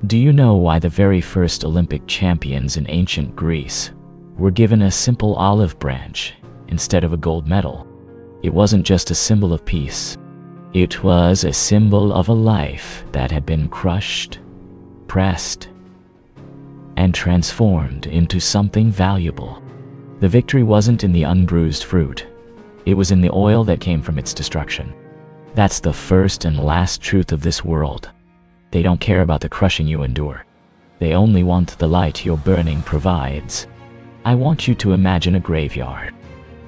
Do you know why the very first Olympic champions in ancient Greece were given a simple olive branch instead of a gold medal? It wasn't just a symbol of peace. It was a symbol of a life that had been crushed, pressed, and transformed into something valuable. The victory wasn't in the unbruised fruit. It was in the oil that came from its destruction. That's the first and last truth of this world. They don't care about the crushing you endure. They only want the light your burning provides. I want you to imagine a graveyard,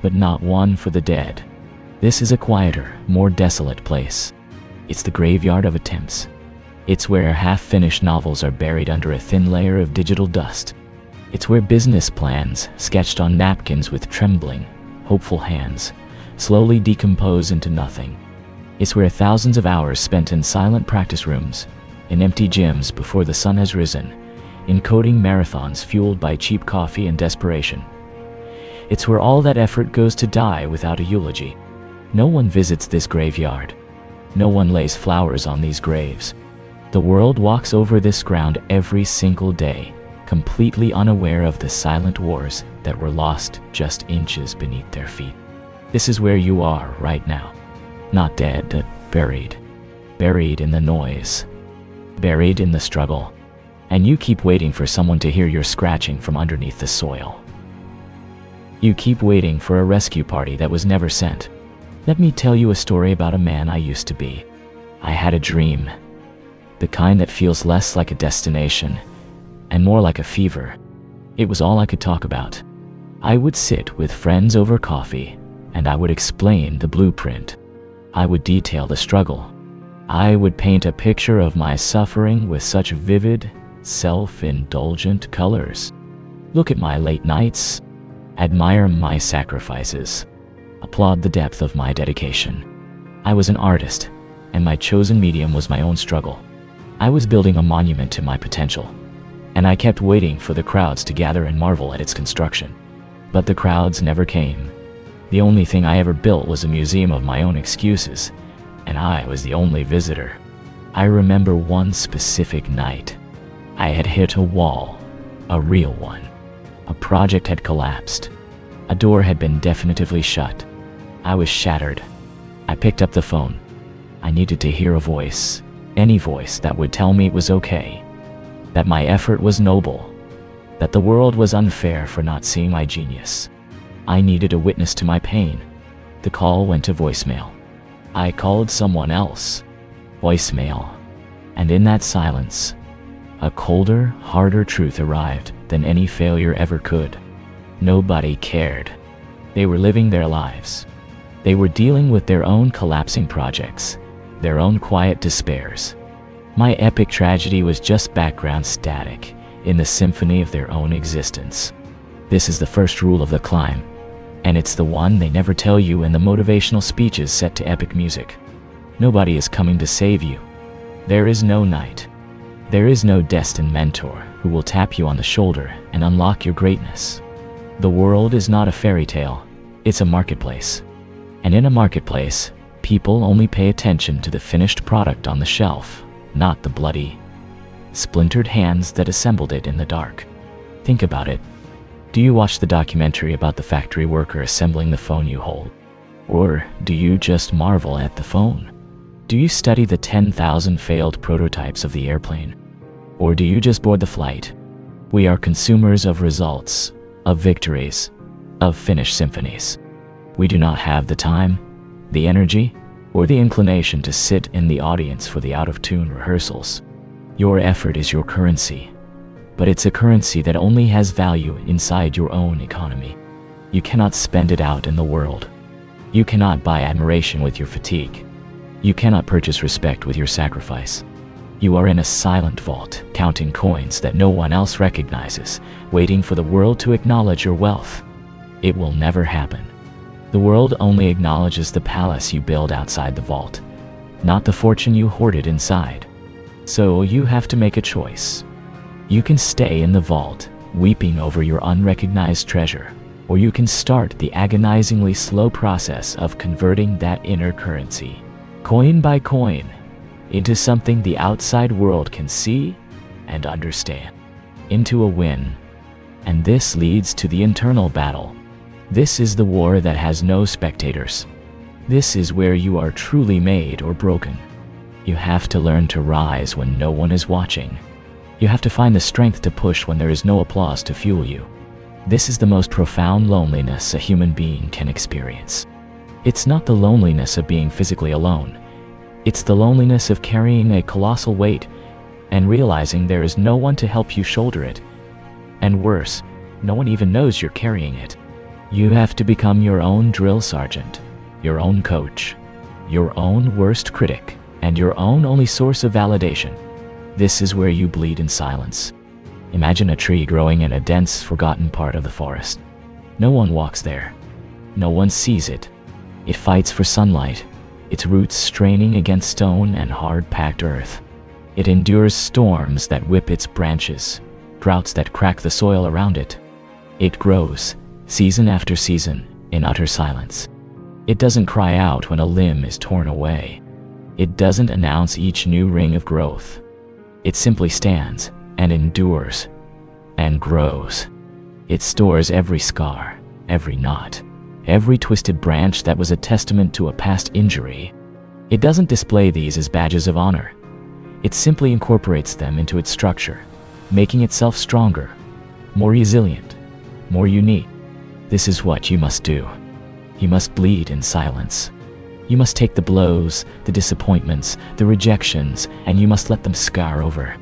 but not one for the dead. This is a quieter, more desolate place. It's the graveyard of attempts. It's where half-finished novels are buried under a thin layer of digital dust. It's where business plans, sketched on napkins with trembling, hopeful hands, slowly decompose into nothing. It's where thousands of hours spent in silent practice rooms, in empty gyms before the sun has risen, in coding marathons fueled by cheap coffee and desperation. It's where all that effort goes to die without a eulogy. No one visits this graveyard. No one lays flowers on these graves. The world walks over this ground every single day, completely unaware of the silent wars that were lost just inches beneath their feet. This is where you are right now. Not dead, but buried. Buried in the noise. Buried in the struggle. And you keep waiting for someone to hear your scratching from underneath the soil. You keep waiting for a rescue party that was never sent. Let me tell you a story about a man I used to be. I had a dream. The kind that feels less like a destination and more like a fever. It was all I could talk about. I would sit with friends over coffee and I would explain the blueprint. I would detail the struggle. I would paint a picture of my suffering with such vivid, self-indulgent colors. Look at my late nights. Admire my sacrifices. Applaud the depth of my dedication. I was an artist, and my chosen medium was my own struggle. I was building a monument to my potential, and I kept waiting for the crowds to gather and marvel at its construction. But the crowds never came. The only thing I ever built was a museum of my own excuses, and I was the only visitor. I remember one specific night. I had hit a wall, a real one. A project had collapsed. A door had been definitively shut. I was shattered. I picked up the phone. I needed to hear a voice, any voice that would tell me it was okay, that my effort was noble, that the world was unfair for not seeing my genius. I needed a witness to my pain. The call went to voicemail. I called someone else. Voicemail. And in that silence, a colder, harder truth arrived than any failure ever could. Nobody cared. They were living their lives. They were dealing with their own collapsing projects, their own quiet despairs. My epic tragedy was just background static in the symphony of their own existence. This is the first rule of the climb, and it's the one they never tell you in the motivational speeches set to epic music. Nobody is coming to save you. There is no knight. There is no destined mentor who will tap you on the shoulder and unlock your greatness. The world is not a fairy tale, it's a marketplace. And in a marketplace, people only pay attention to the finished product on the shelf, not the bloody, splintered hands that assembled it in the dark. Think about it. Do you watch the documentary about the factory worker assembling the phone you hold? Or do you just marvel at the phone? Do you study the 10,000 failed prototypes of the airplane? Or do you just board the flight? We are consumers of results, of victories, of finished symphonies. We do not have the time, the energy, or the inclination to sit in the audience for the out-of-tune rehearsals. Your effort is your currency, but it's a currency that only has value inside your own economy. You cannot spend it out in the world. You cannot buy admiration with your fatigue. You cannot purchase respect with your sacrifice. You are in a silent vault, counting coins that no one else recognizes, waiting for the world to acknowledge your wealth. It will never happen. The world only acknowledges the palace you build outside the vault, not the fortune you hoarded inside. So you have to make a choice. You can stay in the vault, weeping over your unrecognized treasure, or you can start the agonizingly slow process of converting that inner currency, coin by coin, into something the outside world can see and understand. Into a win. And this leads to the internal battle. This is the war that has no spectators. This is where you are truly made or broken. You have to learn to rise when no one is watching. You have to find the strength to push when there is no applause to fuel you. This is the most profound loneliness a human being can experience. It's not the loneliness of being physically alone. It's the loneliness of carrying a colossal weight and realizing there is no one to help you shoulder it. And worse, no one even knows you're carrying it. You have to become your own drill sergeant, your own coach, your own worst critic, and your own only source of validation. This is where you bleed in silence. Imagine a tree growing in a dense, forgotten part of the forest. No one walks there. No one sees it. It fights for sunlight, its roots straining against stone and hard-packed earth. It endures storms that whip its branches, droughts that crack the soil around it. It grows, season after season, in utter silence. It doesn't cry out when a limb is torn away. It doesn't announce each new ring of growth. It simply stands and endures and grows. It stores every scar, every knot, every twisted branch that was a testament to a past injury. It doesn't display these as badges of honor. It simply incorporates them into its structure, making itself stronger, more resilient, more unique. This is what you must do. You must bleed in silence. You must take the blows, the disappointments, the rejections, and you must let them scar over.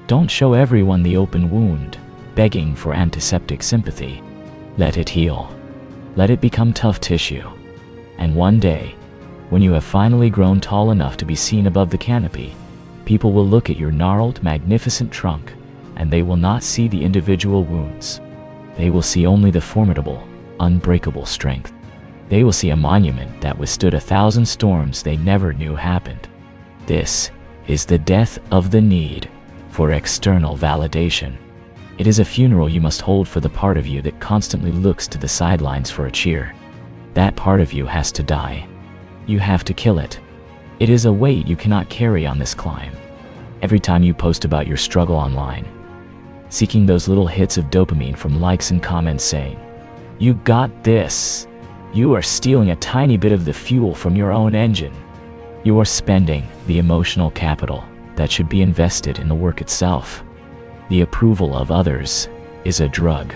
Don't show everyone the open wound, begging for antiseptic sympathy. Let it heal. Let it become tough tissue. And one day, when you have finally grown tall enough to be seen above the canopy, people will look at your gnarled, magnificent trunk, and they will not see the individual wounds. They will see only the formidable, unbreakable strength. They will see a monument that withstood 1,000 storms they never knew happened. This is the death of the need for external validation. It is a funeral you must hold for the part of you that constantly looks to the sidelines for a cheer. That part of you has to die. You have to kill it. It is a weight you cannot carry on this climb. Every time you post about your struggle online, seeking those little hits of dopamine from likes and comments saying, "You got this," you are stealing a tiny bit of the fuel from your own engine. You are spending the emotional capital that should be invested in the work itself. The approval of others is a drug.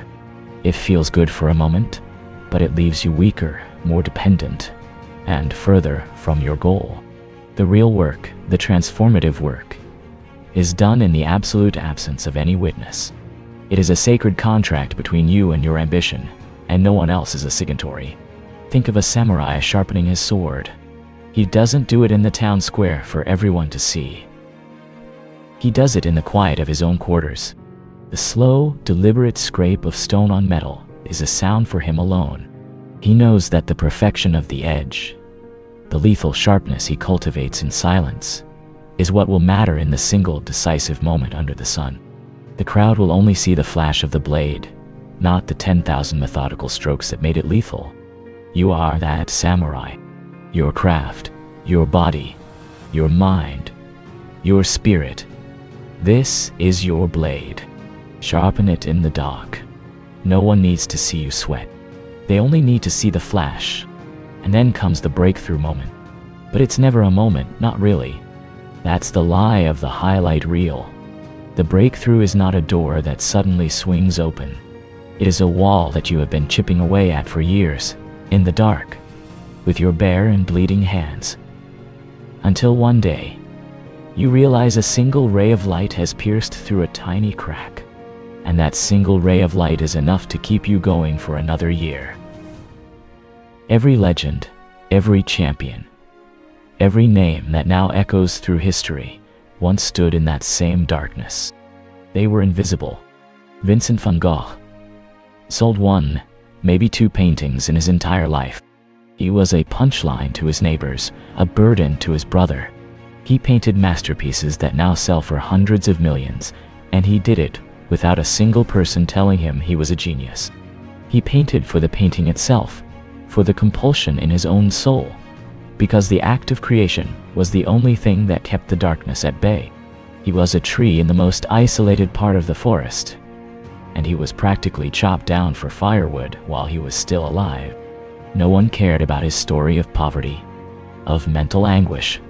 It feels good for a moment, but it leaves you weaker, more dependent, and further from your goal. The real work, the transformative work, is done in the absolute absence of any witness. It is a sacred contract between you and your ambition, and no one else is a signatory. Think of a samurai sharpening his sword. He doesn't do it in the town square for everyone to see. He does it in the quiet of his own quarters. The slow, deliberate scrape of stone on metal is a sound for him alone. He knows that the perfection of the edge, the lethal sharpness he cultivates in silence, is what will matter in the single decisive moment under the sun. The crowd will only see the flash of the blade, not the 10,000 methodical strokes that made it lethal. You are that samurai. Your craft, your body, your mind, your spirit. This is your blade. Sharpen it in the dark. No one needs to see you sweat. They only need to see the flash. And then comes the breakthrough moment. But it's never a moment, not really. That's the lie of the highlight reel. The breakthrough is not a door that suddenly swings open. It is a wall that you have been chipping away at for years, in the dark, with your bare and bleeding hands. Until one day, you realize a single ray of light has pierced through a tiny crack. And that single ray of light is enough to keep you going for another year. Every legend, every champion, every name that now echoes through history once stood in that same darkness. They were invisible. Vincent van Gogh sold one, maybe two paintings in his entire life. He was a punchline to his neighbors, a burden to his brother. He painted masterpieces that now sell for hundreds of millions, and he did it without a single person telling him he was a genius. He painted for the painting itself, for the compulsion in his own soul, because the act of creation was the only thing that kept the darkness at bay. He was a tree in the most isolated part of the forest, and he was practically chopped down for firewood while he was still alive. No one cared about his story of poverty, of mental anguish,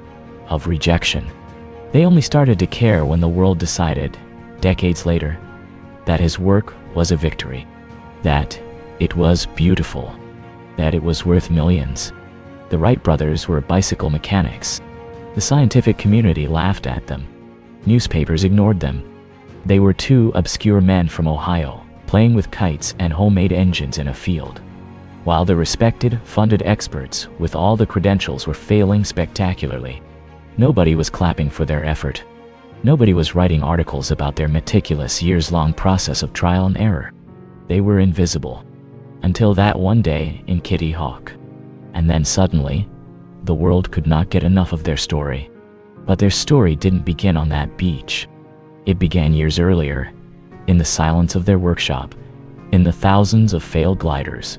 of rejection. They only started to care when the world decided, decades later, that his work was a victory, that it was beautiful, that it was worth millions. The Wright brothers were bicycle mechanics. The scientific community laughed at them. Newspapers ignored them. They were two obscure men from Ohio, playing with kites and homemade engines in a field, while the respected, funded experts with all the credentials were failing spectacularly. Nobody was clapping for their effort. Nobody was writing articles about their meticulous years-long process of trial and error. They were invisible, until that one day in Kitty Hawk. And then suddenly, the world could not get enough of their story. But their story didn't begin on that beach. It began years earlier, in the silence of their workshop, in the thousands of failed gliders,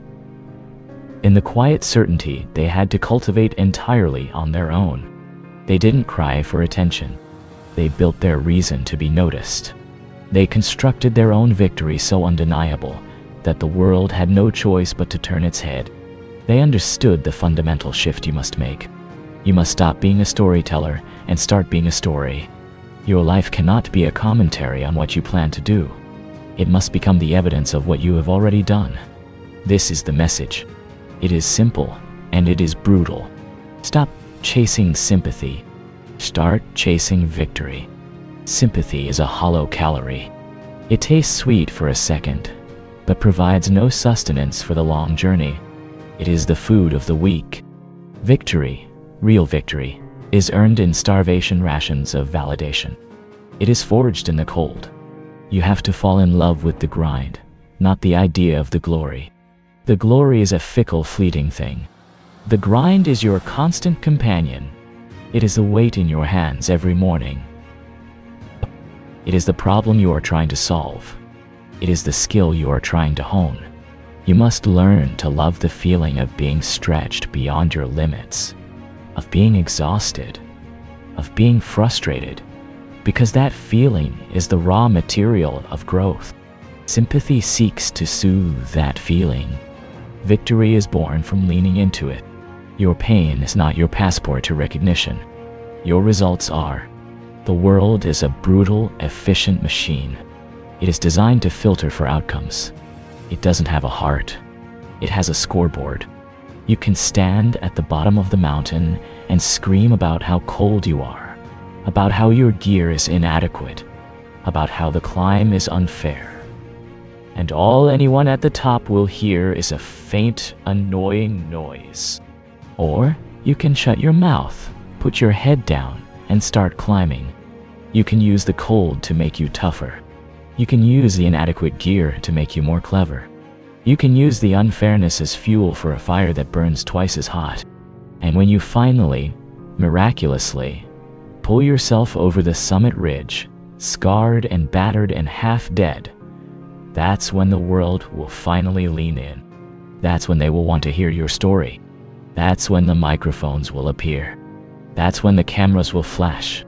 in the quiet certainty they had to cultivate entirely on their own. They didn't cry for attention. They built their reason to be noticed. They constructed their own victory so undeniable that the world had no choice but to turn its head. They understood the fundamental shift you must make. You must stop being a storyteller and start being a story. Your life cannot be a commentary on what you plan to do. It must become the evidence of what you have already done. This is the message. It is simple and it is brutal. Stop chasing sympathy. Start chasing victory. Sympathy is a hollow calorie. It tastes sweet for a second, but provides no sustenance for the long journey. It is the food of the weak. Victory, real victory, is earned in starvation rations of validation. It is forged in the cold. You have to fall in love with the grind, not the idea of the glory. The glory is a fickle, fleeting thing. The grind is your constant companion. It is the weight in your hands every morning. It is the problem you are trying to solve. It is the skill you are trying to hone. You must learn to love the feeling of being stretched beyond your limits, of being exhausted, of being frustrated, because that feeling is the raw material of growth. Sympathy seeks to soothe that feeling. Victory is born from leaning into it. Your pain is not your passport to recognition. Your results are. The world is a brutal, efficient machine. It is designed to filter for outcomes. It doesn't have a heart. It has a scoreboard. You can stand at the bottom of the mountain and scream about how cold you are, about how your gear is inadequate, about how the climb is unfair. And all anyone at the top will hear is a faint, annoying noise. Or you can shut your mouth, put your head down, and start climbing. You can use the cold to make you tougher. You can use the inadequate gear to make you more clever. You can use the unfairness as fuel for a fire that burns twice as hot. And when you finally, miraculously, pull yourself over the summit ridge, scarred and battered and half dead, that's when the world will finally lean in. That's when they will want to hear your story. That's when the microphones will appear. That's when the cameras will flash,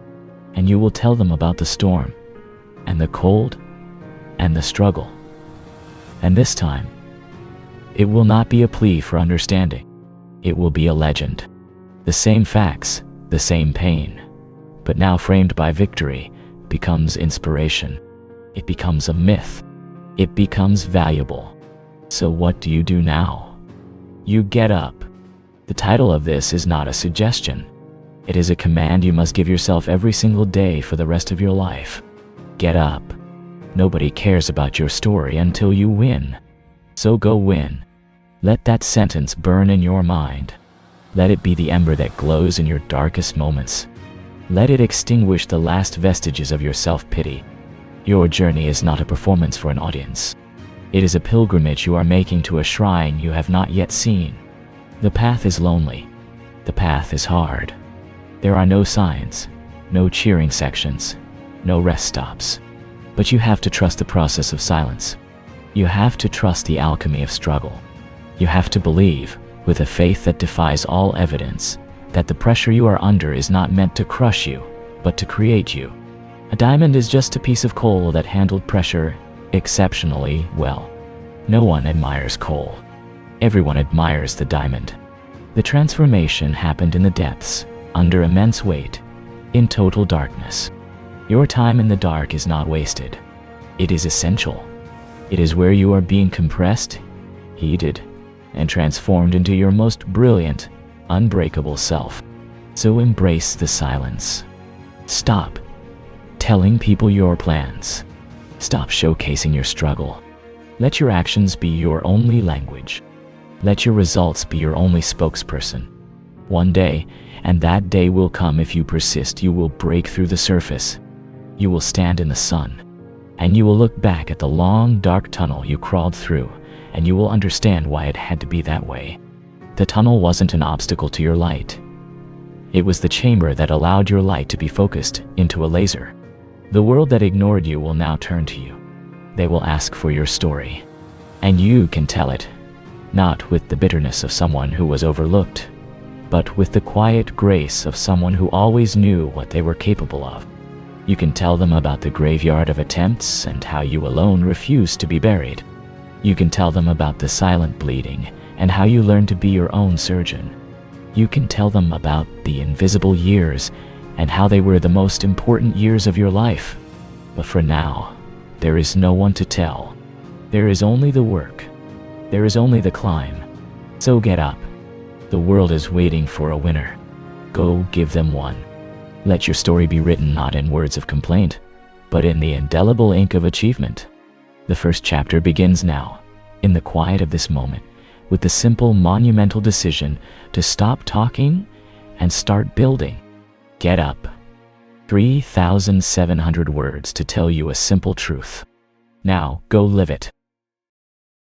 and you will tell them about the storm, and the cold, and the struggle. And this time, it will not be a plea for understanding. It will be a legend. The same facts, the same pain, but now framed by victory, becomes inspiration. It becomes a myth. It becomes valuable. So what do you do now? You get up. The title of this is not a suggestion. It is a command you must give yourself every single day for the rest of your life. Get up. Nobody cares about your story until you win. So go win. Let that sentence burn in your mind. Let it be the ember that glows in your darkest moments. Let it extinguish the last vestiges of your self-pity. Your journey is not a performance for an audience. It is a pilgrimage you are making to a shrine you have not yet seen. The path is lonely. The path is hard. There are no signs, no cheering sections, no rest stops. But you have to trust the process of silence. You have to trust the alchemy of struggle. You have to believe, with a faith that defies all evidence, that the pressure you are under is not meant to crush you, but to create you. A diamond is just a piece of coal that handled pressure exceptionally well. No one admires coal. Everyone admires the diamond. The transformation happened in the depths, under immense weight, in total darkness. Your time in the dark is not wasted. It is essential. It is where you are being compressed, heated, and transformed into your most brilliant, unbreakable self. So embrace the silence. Stop telling people your plans. Stop showcasing your struggle. Let your actions be your only language. Let your results be your only spokesperson. One day, and that day will come if you persist, you will break through the surface. You will stand in the sun, and you will look back at the long, dark tunnel you crawled through, and you will understand why it had to be that way. The tunnel wasn't an obstacle to your light. It was the chamber that allowed your light to be focused into a laser. The world that ignored you will now turn to you. They will ask for your story, and you can tell it, not with the bitterness of someone who was overlooked, but with the quiet grace of someone who always knew what they were capable of. You can tell them about the graveyard of attempts and how you alone refused to be buried. You can tell them about the silent bleeding and how you learned to be your own surgeon. You can tell them about the invisible years and how they were the most important years of your life. But for now, there is no one to tell. There is only the work. There is only the climb. So get up. The world is waiting for a winner. Go give them one. Let your story be written not in words of complaint, but in the indelible ink of achievement. The first chapter begins now, in the quiet of this moment, with the simple, monumental decision to stop talking and start building. Get up. 3,700 words to tell you a simple truth. Now, go live it.